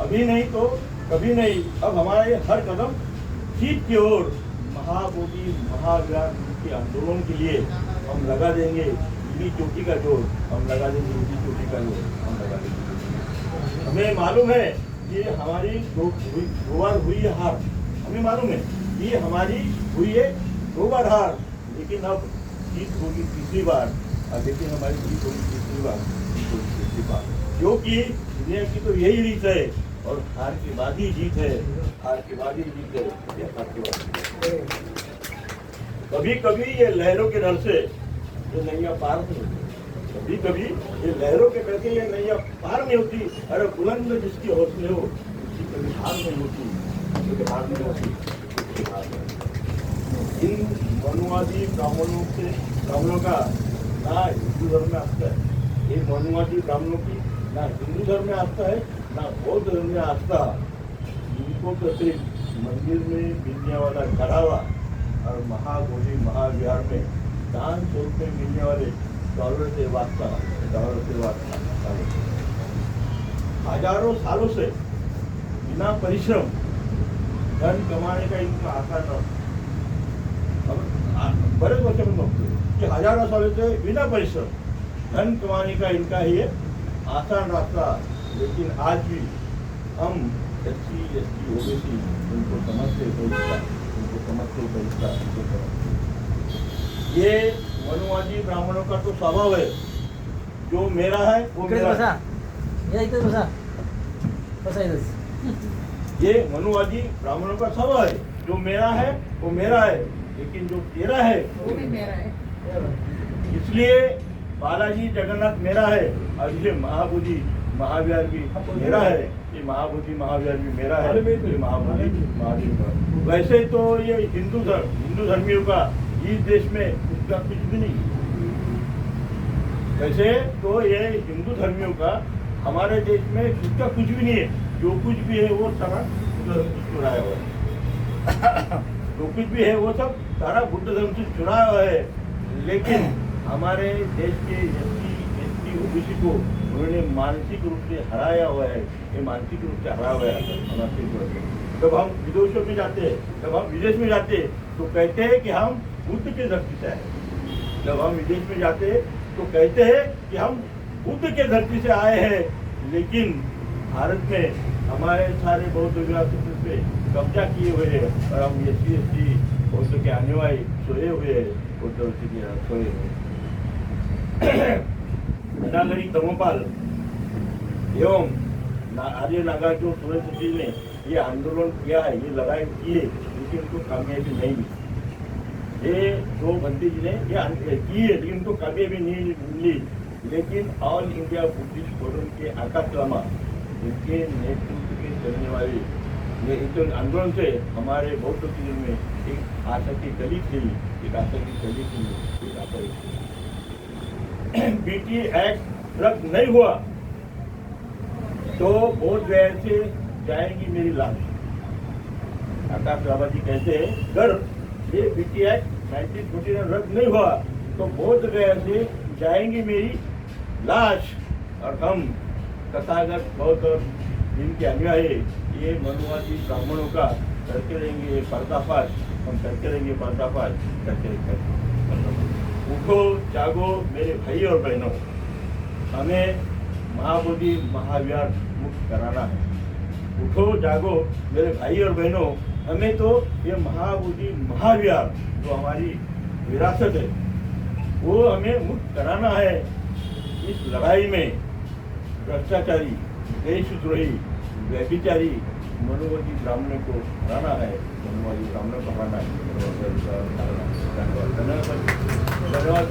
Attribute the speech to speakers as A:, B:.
A: अभी नहीं तो कभी नहीं, अब हमारा ये हर कदम जीत की ओर, महाबोधि महाविहार के आंदोलन के लिए हम लगा देंगे नीली चोटी का जोर, हम लगा देंगे नीली चोटी का जोर, हम लगा देंगे। हमें मालूम है कि हमारी दो बार हुई है हार, हमें मालूम है कि हमारी हुई है 2 बार हार, लेकिन अब जीत होगी तीसरी बार, लेकिन हमारी जीत होगी तीसरी बार, जीत होगी तीसरी बार, क्योंकि दुनिया की तो यही रीत है, और हार के बाद ही जीत है, हार के बाद ही जीत है, ये हार के बाद। कभी कभी ये लहरों के डर से ये नैया पार नहीं होती, कभी कभी ये लहरों के डर से ये नैया पार नहीं होती। अरे बुलंद जिसकी हौसले हो उसकी कभी हार नहीं होती, क्योंकि हार नहीं होती, उसकी हार नहीं। इन मनुवादी ब्राह्मणों का ना हिंदू धर्म में आस्था है, इन मनुवादी ब्राह्मणों की ना हिंदू धर्म में आस्था है, ना बौद्ध धर्म में आस्था। इनको तो सिर्फ मंदिर में मिलने वाला चढ़ावा और महाबोधि महाविहार में दान स्वरूप में मिलने वाले डॉलर से वास्ता, हजारों सालों से बिना परिश्रम धन कमाने का इनका आसान न, बड़े वर्षों में बघतो कि हजारों सालों से बिना परिश्रम धन कमाने का इनका ये आसान रास्ता, लेकिन आज भी हम SC ST OBC उनको समझते पैसा। ये मनुवादी ब्राह्मणों का तो स्वभाव है, जो मेरा है वो मेरा है। ये मनुवादी ब्राह्मणों का स्वभाव है, जो मेरा है वो मेरा है, लेकिन जो तेरा है वो भी मेरा है। इसलिए बालाजी जगन्नाथ मेरा है, और ये महाबोधि महाविहार भी मेरा है, ये महाबोधि महाविहार भी मेरा है, ये महाबोधि महाविहार। वैसे तो ये हिंदू धर्मियों का इस देश में उसका कुछ भी नहीं, वैसे तो ये हिंदू धर्मियों का हमारे देश में उसका कुछ भी नहीं है। जो कुछ भी है वो सारा चुराया हुआ है, जो कुछ भी है वो सब सारा बुद्ध धर्म से चुराया हुआ है। लेकिन हमारे देश के SC ST OBC को उन्होंने मानसिक रूप से हराया हुआ है, ये मानसिक रूप से हराया हुआ है। जब हम विदेशों में जाते हैं, जब हम विदेश में जाते तो कहते हैं कि हम बुद्ध के धरती से आए, जब हम विदेश में जाते तो कहते हैं कि हम बुद्ध के धरती से आए हैं, लेकिन भारत में हमारे सारे बौद्ध विरासत पे कब्जा किए हुए हैं, और हम SC ST बौद्ध के आने वाले सोए हुए हैं, बौद्ध के सोए हुए। नागरिक धर्मपाल एवं आर्य नागार्जुन सूर्यवंशी ने ये आंदोलन किया है, ये लड़ाई की है, लेकिन उनको कामयाबी नहीं मिली। ये दो बंदी जी ने ये की है, लेकिन उनको कामयाबी नहीं मिली। लेकिन ऑल इंडिया बुद्धिस्ट फोरम के आकाश लामा, इनके नेतृत्व के चलने वाले इस आंदोलन से हमारे बौद्ध जीवन में एक आशा की कली थी, एक आशा की कली थी, एक आशा की। BT एक्ट रद्द नहीं हुआ तो बोध गया से जाएगी मेरी लाश। आकाश लामा जी कहते हैं, अगर ये BT एक्ट 1949 रद्द नहीं हुआ तो बोध गया से जाएंगी मेरी लाश, और हम तथागत बौद्ध जिनके अनुयायी ये मनुवादी ब्राह्मणों का करके रहेंगे पर्दाफाश, हम करके रहेंगे पर्दाफाश, करके रहेंगे। उठो जागो मेरे भाई और बहनों, हमें महाबोधि महाविहार मुक्त कराना है। उठो जागो मेरे भाई और बहनों, हमें तो ये महाबोधि महाविहार जो हमारी विरासत है वो हमें मुक्त कराना है। इस लड़ाई में भ्रष्टाचारी, देशद्रोही, व्यभिचारी मनुवादी ब्राह्मणों को हराना है, मनुवादी ब्राह्मणों को हराना है। धन्यवाद।